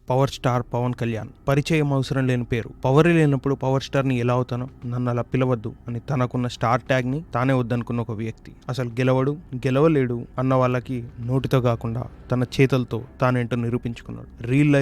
Power star Pawan Kalyan. పరిచయం అవసరం లేని పేరు. పవర్ లేనప్పుడు పవర్ స్టార్ ని ఎలా అవుతానో, నన్ను అలా పిలవద్దు అని తనకున్న స్టార్ ట్యాగ్ ని తానే వద్దనుకున్న ఒక వ్యక్తి. అసలు గెలవలేడు అన్న వాళ్ళకి నోటితో కాకుండా తన చేతులతో తానేంటో నిరూపించుకున్నాడు. రియల్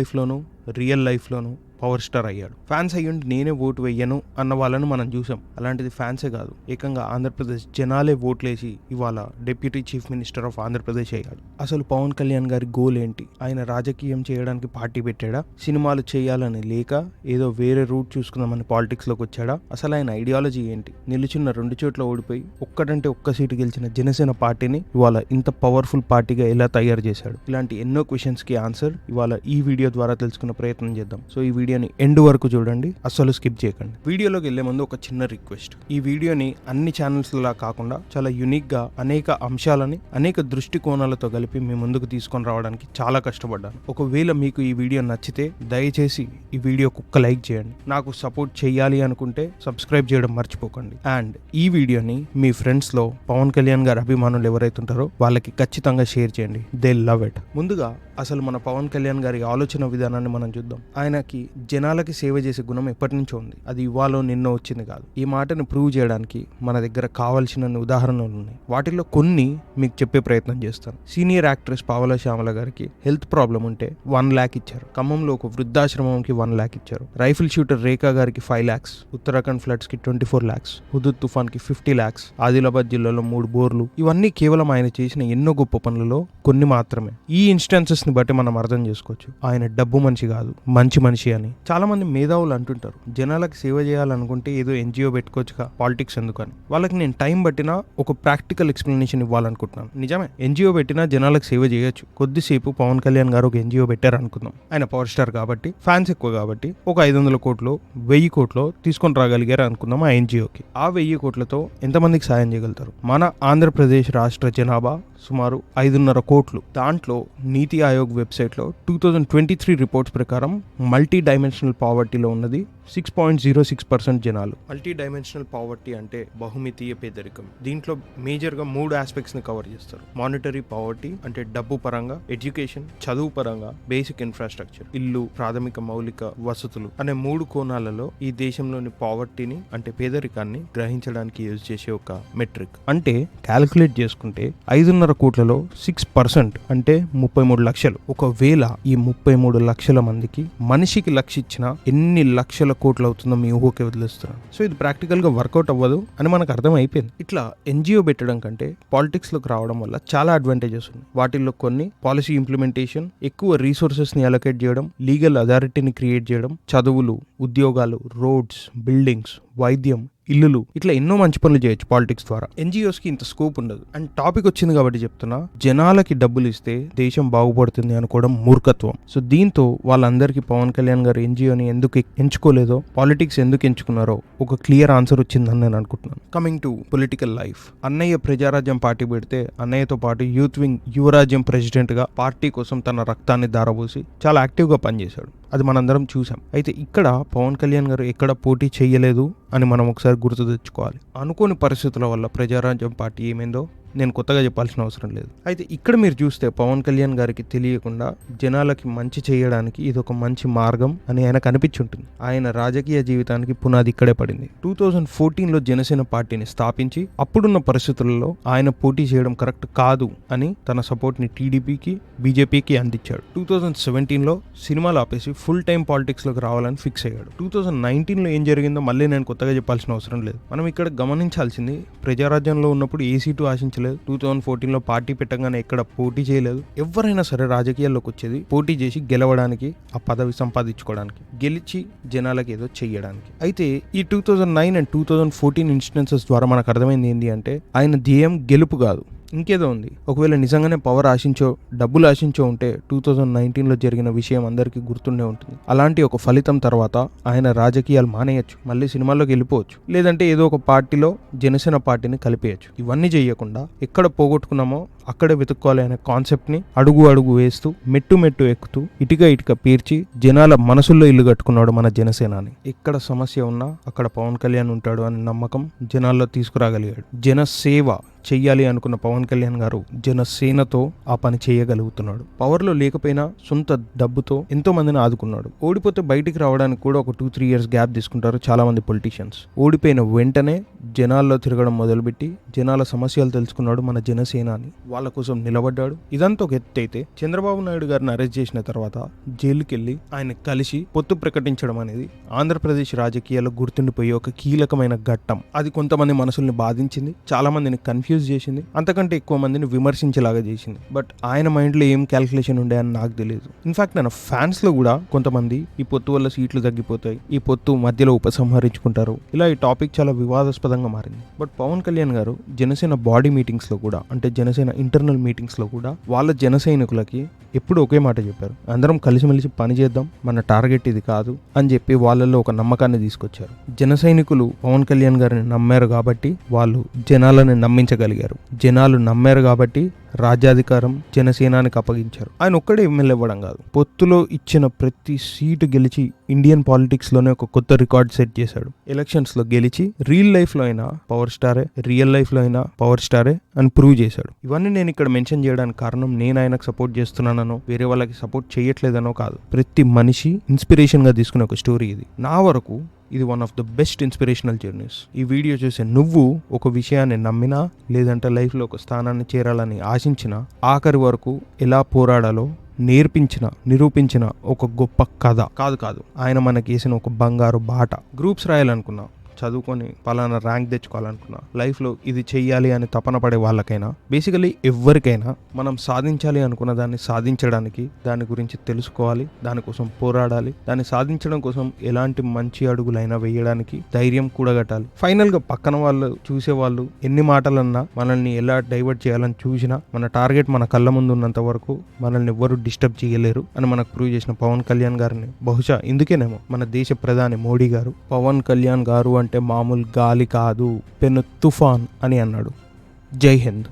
లైఫ్ లోను పవర్ స్టార్ అయ్యాడు. ఫ్యాన్స్ అయ్యుండి నేనే ఓటు వెయ్యను అన్న వాళ్ళను మనం చూసాం. అలాంటిది ఫ్యాన్సే కాదు, ఏకంగా ఆంధ్రప్రదేశ్ జనాలే ఓట్లేసి ఇవాళ deputy chief minister of Andhra Pradesh అయ్యాడు. అసలు పవన్ కళ్యాణ్ గారి గోల్ ఏంటి? ఆయన రాజకీయం చేయడానికి పార్టీ పెట్టాడా? సినిమాలు చేయాలని లేక ఏదో వేరే రూట్ చూసుకుందామని పాలిటిక్స్ లోకి వచ్చాడా? అసలు ఆయన ఐడియాలజీ ఏంటి? నిలుచున్న 2 చోట్ల ఓడిపోయి ఒక్క సీటు గెలిచిన జనసేన పార్టీని ఇవాళ ఇంత పవర్ఫుల్ పార్టీగా ఎలా తయారు చేశాడు? ఇలాంటి ఎన్నో క్వశ్చన్స్ కి ఆన్సర్ ఇవాళ ఈ వీడియో ద్వారా తెలుసుకునే ప్రయత్నం చేద్దాం. సో ఈ వీడియోని ఎండ్ వరకు చూడండి, అస్సలు స్కిప్ చేయకండి. వీడియోలోకి వెళ్లే ముందు ఒక చిన్న రిక్వెస్ట్. ఈ వీడియోని అన్ని ఛానల్స్ లా కాకుండా చాలా యూనిక్ గా అనేక అంశాలని అనేక దృష్టికోణాలతో కలిపి మీ ముందుకు తీసుకొని రావడానికి చాలా కష్టపడ్డాను. ఒకవేళ మీకు ఈ వీడియో నచ్చితే దయచేసి ఈ వీడియోకి ఒక్క లైక్ చేయండి. నాకు సపోర్ట్ చేయాలి అనుకుంటే సబ్స్క్రైబ్ చేయడం మర్చిపోకండి. అండ్ ఈ వీడియోని మీ ఫ్రెండ్స్ లో పవన్ కళ్యాణ్ గారి అభిమానులు ఎవరైతే ఉంటారో వాళ్ళకి ఖచ్చితంగా షేర్ చేయండి. They love it. ముందుగా అసలు మన పవన్ కళ్యాణ్ గారి ఆలోచన విధానాన్ని మనం చూద్దాం. ఆయనకి జనాలకి సేవ చేసే గుణం ఎప్పటి నుంచో ఉంది. అది ఇవాళ నిన్న వచ్చింది కాదు. ఈ మాటను ప్రూవ్ చేయడానికి మన దగ్గర కావాల్సిన ఉదాహరణలు ఉన్నాయి. వాటిలో కొన్ని మీకు చెప్పే ప్రయత్నం చేస్తాను. సీనియర్ యాక్ట్రెస్ పావలా శ్యామల గారికి హెల్త్ ప్రాబ్లం ఉంటే 1 lakh ఇచ్చారు. ఖమ్మంలో ఒక వృద్ధాశ్రమంకి 1 lakh ఇచ్చారు. రైఫిల్ షూటర్ రేఖా గారికి 5 lakhs, ఉత్తరాఖండ్ ఫ్లడ్స్ కి 24 lakhs, హుదూద్ తుఫాన్ కి 50 lakhs, ఆదిలాబాద్ జిల్లాలో 3 బోర్లు. ఇవన్నీ కేవలం ఆయన చేసిన ఎన్నో గొప్ప పనులలో కొన్ని మాత్రమే. ఈ ఇన్స్టాన్సెస్ ని బట్టి మనం అర్థం చేసుకోవచ్చు ఆయన డబ్బు మనిషి కాదు, మంచి మనిషి అని. చాలా మంది మేధావులు అంటుంటారు, జనాలకు సేవ చేయాలనుకుంటే ఏదో ఎన్జిఓ పెట్టుకోవచ్చుగా, పాలిటిక్స్ ఎందుకని. వాళ్ళకి నేను టైం పట్టినా ఒక ప్రాక్టికల్ ఎక్స్ప్లెనేషన్ ఇవ్వాలనుకుంటున్నాను. నిజమే, ఎన్జిఓ పెట్టినా జనాలకు సేవ చేయొచ్చు. కొద్దిసేపు పవన్ కళ్యాణ్ గారు ఒక ఎన్జిఓ పెట్టారు అనుకుందాం. ఆయన పవర్ స్టార్ కాబట్టి, ఫ్యాన్స్ ఎక్కువ కాబట్టి ఒక 500 కోట్లు 1000 కోట్లు తీసుకొని రాగలిగారు అనుకుందాం ఆ ఎన్జిఓకి. ఆ 1000 కోట్లతో ఎంతమందికి సాయం చేయగలుగుతారు? మన ఆంధ్రప్రదేశ్ రాష్ట్ర జనాభా సుమారు 5.5 కోట్లు. దాంట్లో నీతి ఆయోగ్ వెబ్సైట్లో 2023 రిపోర్ట్స్ ప్రకారం మల్టీ డైమెన్షనల్ పావర్టీలో ఉన్నది 6.06% జనాలు. మల్టీ డైమెన్షనల్ పావర్టీ అంటే బహుమితీయ పేదరికం. దీంట్లో మేజర్గా 3 ఆస్పెక్ట్స్ ని కవర్ చేస్తారు. మానిటరీ పావర్టీ అంటే డబ్బు పరంగా, ఎడ్యుకేషన్ చదువు పరంగా, బేసిక్ ఇన్ఫ్రాస్ట్రక్చర్ ఇల్లు, ప్రాథమిక మౌలిక వసతులు అనే 3 కోణాలలో ఈ దేశంలోని పావర్టీని అంటే పేదరికాన్ని గ్రహించడానికి యూజ్ చేసే ఒక మెట్రిక్. అంటే క్యాలిక్యులేట్ చేసుకుంటే 5.5 కోట్లలో 6% అంటే 33 లక్షలు. ఒకవేళ ఈ 33 లక్షల మందికి మనిషికి లక్ష ఇచ్చినా ఎన్ని లక్షల కోట్లు అవుతుందో మీ ఊహకే వదిలేస్తున్నాను. సో ఇది ప్రాక్టికల్ గా వర్కౌట్ అవ్వదు అని మనకు అర్థం అయిపోయింది. ఇట్లా ఎన్జిఓ పెట్టడం కంటే పాలిటిక్స్ లోకి రావడం వల్ల చాలా అడ్వాంటేజెస్ ఉన్నాయి. వాటిల్లో కొన్ని పాలసీ ఇంప్లిమెంటేషన్, ఎక్కువ రీసోర్సెస్ ని అలొకేట్ చేయడం, లీగల్ అథారిటీని క్రియేట్ చేయడం, చదువులు, ఉద్యోగాలు, రోడ్స్, బిల్డింగ్స్, వైద్యం, ఇల్లులు, ఇట్లా ఎన్నో మంచి పనులు చేయొచ్చు పాలిటిక్స్ ద్వారా. ఎన్జిఓస్ కి ఇంత స్కోప్ ఉండదు. అండ్ టాపిక్ వచ్చింది కాబట్టి చెప్తున్నా, జనాలకి డబ్బులు ఇస్తే దేశం బాగుపడుతుంది అనుకోవడం మూర్ఖత్వం. సో దీంతో వాళ్ళందరికీ పవన్ కళ్యాణ్ గారు ఎన్జిఓని ఎందుకు ఎంచుకోలేదో, పాలిటిక్స్ ఎందుకు ఎంచుకున్నారో ఒక క్లియర్ ఆన్సర్ వచ్చిందని నేను అనుకుంటున్నాను. Coming to political life. అన్నయ్య ప్రజారాజ్యం పార్టీ పెడితే అన్నయ్యతో పాటు యూత్ వింగ్ యువరాజ్యం ప్రెసిడెంట్ గా పార్టీ కోసం తన రక్తాన్ని దారబోసి చాలా యాక్టివ్ గా పనిచేశాడు. అది మనందరం చూసాం. అయితే ఇక్కడ పవన్ కళ్యాణ్ గారు ఎక్కడ పోటీ చేయలేదు అని మనం ఒకసారి గుర్తు తెచ్చుకోవాలి. అనుకోని పరిస్థితుల వల్ల ప్రజారాజ్యం పార్టీ ఏమైందో నేను కొత్తగా చెప్పాల్సిన అవసరం లేదు. అయితే ఇక్కడ మీరు చూస్తే పవన్ కళ్యాణ్ గారికి తెలియకుండా జనాలకి మంచి చేయడానికి ఇది ఒక మంచి మార్గం అని ఆయనకు అనిపించుంటుంది. ఆయన రాజకీయ జీవితానికి పునాది ఇక్కడే పడింది. 2014లో జనసేన పార్టీని స్థాపించి అప్పుడున్న పరిస్థితులలో ఆయన పోటీ చేయడం కరెక్ట్ కాదు అని తన సపోర్ట్ ని టీడీపీకి, బీజేపీకి అందించాడు. 2017లో సినిమాలు ఆపేసి ఫుల్ టైం పాలిటిక్స్ లోకి రావాలని ఫిక్స్ అయ్యాడు. 2019లో ఏం జరిగిందో మళ్ళీ నేను కొత్తగా చెప్పాల్సిన అవసరం లేదు. మనం ఇక్కడ గమనించాల్సింది, ప్రజారాజ్యంలో ఉన్నప్పుడు ఏ సీటు ఆశించలేదు. 2014లో పార్టీ పెట్టగానే ఎక్కడ పోటీ చేయలేదు. ఎవరైనా సరే రాజకీయాల్లోకి వచ్చేది పోటీ చేసి గెలవడానికి, ఆ పదవి సంపాదించుకోవడానికి, గెలిచి జనాలకి ఏదో చెయ్యడానికి. అయితే ఈ 2009 అండ్ 2014 ఇన్స్టెన్సెస్ ద్వారా మనకు అర్థమైంది ఏంటి అంటే ఆయన ధ్యేయం గెలుపు కాదు, ఇంకేదో ఉంది. ఒకవేళ నిజంగానే పవర్ ఆశించో, డబ్బులు ఆశించో ఉంటే 2019లో జరిగిన విషయం అందరికీ గుర్తుండే ఉంటుంది. అలాంటి ఒక ఫలితం తర్వాత ఆయన రాజకీయాలు మానేయచ్చు, మళ్ళీ సినిమాల్లోకి వెళ్ళిపోవచ్చు, లేదంటే ఏదో ఒక పార్టీలో జనసేన పార్టీని కలిపేయచ్చు. ఇవన్నీ చేయకుండా ఎక్కడ పోగొట్టుకున్నామో అక్కడే వెతుక్కోవాలి అనే కాన్సెప్ట్ ని అడుగు అడుగు వేస్తూ, మెట్టు ఎక్కుతూ, ఇటుక పేర్చి జనాల మనసుల్లో ఇల్లు కట్టుకున్నాడు మన జనసేనాని. ఎక్కడ సమస్య ఉన్నా అక్కడ పవన్ కళ్యాణ్ ఉంటాడు అనే నమ్మకం జనాల్లో తీసుకురాగలిగాడు. జనసేవ చెయ్యాలి అనుకున్న పవన్ కళ్యాణ్ గారు జనసేనతో ఆ పని చేయగలుగుతున్నాడు. పవర్లో లేకపోయినా సొంత డబ్బుతో ఎంతో మందిని ఆదుకున్నాడు. ఓడిపోతే బయటికి రావడానికి కూడా ఒక 2-3 years గ్యాప్ తీసుకుంటారు చాలా మంది పొలిటీషియన్స్. ఓడిపోయిన వెంటనే జనాల్లో తిరగడం మొదలుపెట్టి జనాల సమస్యలు తెలుసుకున్నాడు మన జనసేన అని. వాళ్ళ కోసం నిలబడ్డాడు. ఇదంతా ఒక ఎత్తు అయితే చంద్రబాబు నాయుడు గారిని అరెస్ట్ చేసిన తర్వాత జైలుకెళ్లి ఆయన కలిసి పొత్తు ప్రకటించడం అనేది ఆంధ్రప్రదేశ్ రాజకీయాల్లో గుర్తుండిపోయే ఒక కీలకమైన ఘట్టం. అది కొంతమంది మనసుల్ని బాధించింది, చాలా మందిని కన్ఫ్యూజ్ చేసింది, అంతకంటే ఎక్కువ మందిని విమర్శించేలాగా చేసింది. బట్ ఆయన మైండ్లో ఏం క్యాల్కులేషన్ ఉండే అని నాకు తెలియదు. ఇన్ఫాక్ట్ నా ఫ్యాన్స్ లో కూడా కొంతమంది ఈ పొత్తు వల్ల సీట్లు తగ్గిపోతాయి, ఈ పొత్తు మధ్యలో ఉపసంహరించుకుంటారు, ఇలా ఈ టాపిక్ చాలా వివాదాస్పదంగా మారింది. బట్ పవన్ కళ్యాణ్ గారు జనసేన బాడీ మీటింగ్స్ లో కూడా, అంటే జనసేన ఇంటర్నల్ మీటింగ్స్ లో కూడా వాళ్ళ జన సైనికులకి ఎప్పుడు ఒకే మాట చెప్పారు, అందరం కలిసిమెలిసి పని చేద్దాం, మన టార్గెట్ ఇది కాదు అని చెప్పి వాళ్ళల్లో ఒక నమ్మకాన్ని తీసుకొచ్చారు. జన సైనికులు పవన్ కళ్యాణ్ గారిని నమ్మారు కాబట్టి వాళ్ళు జనాలను నమ్మించగలిగారు. జనాలు నమ్మారు కాబట్టి రాజ్యాధికారం జనసేనానికి అప్పగించారు. ఆయన ఒక్కడే ఎమ్మెల్యే ఇవ్వడం కాదు, పొత్తులో ఇచ్చిన ప్రతి సీటు గెలిచి ఇండియన్ పాలిటిక్స్ లోనే ఒక కొత్త రికార్డ్ సెట్ చేశాడు. ఎలక్షన్స్ లో గెలిచి రియల్ లైఫ్ లో అయినా పవర్ స్టారే, రియల్ లైఫ్ లో అయినా పవర్ స్టారే అని ప్రూవ్ చేశాడు. ఇవన్నీ నేను ఇక్కడ మెన్షన్ చేయడానికి కారణం నేను ఆయనకు సపోర్ట్ చేస్తున్నానో వేరే వాళ్ళకి సపోర్ట్ చేయట్లేదనో కాదు. ప్రతి మనిషి ఇన్స్పిరేషన్ గా తీసుకునే ఒక స్టోరీ ఇది. నా వరకు ఇది one of the best inspirational journeys. ఈ వీడియో చూసే నువ్వు ఒక విషయాన్ని నమ్మినా లేదంటే లైఫ్లో ఒక స్థానాన్ని చేరాలని ఆశించినా ఆఖరి వరకు ఎలా పోరాడాలో నిరూపించిన ఒక గొప్ప కథ కాదు ఆయన మనకి వేసిన ఒక బంగారు బాట. గ్రూప్స్ రాయాలనుకున్నా, చదువుకొని పలానా ర్యాంక్ తెచ్చుకోవాలనుకున్నా, లైఫ్లో ఇది చెయ్యాలి అని తపన పడే వాళ్ళకైనా, బేసికలీ ఎవరికైనా మనం సాధించాలి అనుకున్న దాన్ని సాధించడానికి దాని గురించి తెలుసుకోవాలి, దానికోసం పోరాడాలి, దాన్ని సాధించడం కోసం ఎలాంటి మంచి అడుగులైనా వేయడానికి ధైర్యం కూడగట్టాలి. ఫైనల్గా పక్కన వాళ్ళు చూసేవాళ్ళు ఎన్ని మాటలన్నా మనల్ని ఎలా డైవర్ట్ చేయాలని చూసినా మన టార్గెట్ మన కళ్ళ ముందు ఉన్నంత వరకు మనల్ని ఎవ్వరూ డిస్టర్బ్ చేయలేరు అని మనకు ప్రూవ్ చేసిన పవన్ కళ్యాణ్ గారిని బహుశా ఇందుకేనేమో మన దేశ ప్రధాని మోడీ గారు పవన్ కళ్యాణ్ గారు అంటే మామూలు గాలి కాదు, పెను తుఫాన్ అని అన్నాడు. జై హింద్.